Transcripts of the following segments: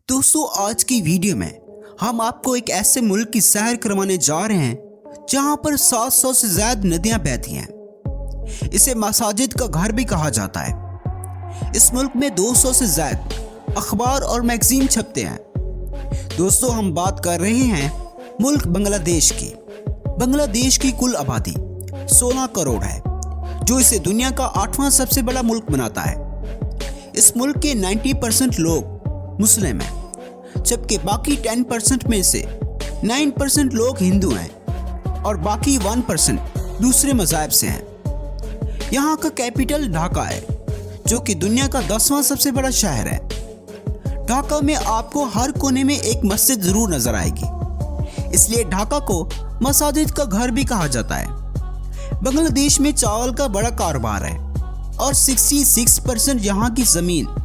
दोस्तों, आज की वीडियो में हम आपको एक ऐसे मुल्क की सैर करवाने जा रहे हैं जहां पर 700 से ज्यादा नदियां बहती हैं। इसे मसाजिद का घर भी कहा जाता है। इस मुल्क में 200 से ज्यादा अखबार और मैगजीन छपते हैं। दोस्तों, हम बात कर रहे हैं मुल्क बांग्लादेश की। बांग्लादेश की कुल आबादी 16 करोड़ है, जो इसे दुनिया का 8वां सबसे बड़ा मुल्क बनाता है। इस मुल्क के 90% लोग मुस्लिम हैं, जबकि बाकी 10% में से 9% लोग हिंदू हैं और बाकी 1% दूसरे मज़ाहब से हैं। यहाँ का कैपिटल ढाका है, जो कि दुनिया का 10वां सबसे बड़ा शहर है। ढाका में आपको हर कोने में एक मस्जिद ज़रूर नज़र आएगी, इसलिए ढाका को मसाजिद का घर भी कहा जाता है। बांग्लादेश में चावल का बड़ा कारोबार है और 66% यहाँ की ज़मीन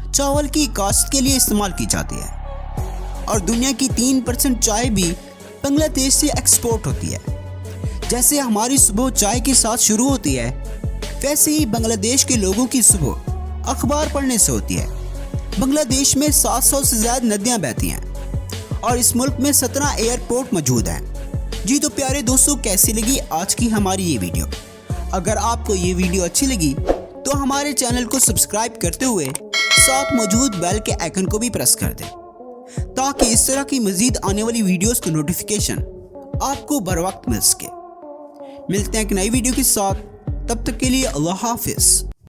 चावल की काश्त के लिए इस्तेमाल की जाती है और दुनिया की 3% चाय भी बांग्लादेश से एक्सपोर्ट होती है। जैसे हमारी सुबह चाय के साथ शुरू होती है, वैसे ही बांग्लादेश के लोगों की सुबह अखबार पढ़ने से होती है। बांग्लादेश में 700 से ज़्यादा नदियाँ बहती हैं और इस मुल्क में 17 एयरपोर्ट मौजूद हैं। जी तो प्यारे दोस्तों, कैसी लगी आज की हमारी ये वीडियो? अगर आपको ये वीडियो अच्छी लगी तो हमारे चैनल को सब्सक्राइब करते हुए साथ मौजूद बेल के आइकन को भी प्रेस कर दें, ताकि इस तरह की मजीद आने वाली वीडियोस की नोटिफिकेशन आपको बर वक्त मिल सके। मिलते हैं एक नई वीडियो के साथ, तब तक के लिए अल्लाह हाफिज़।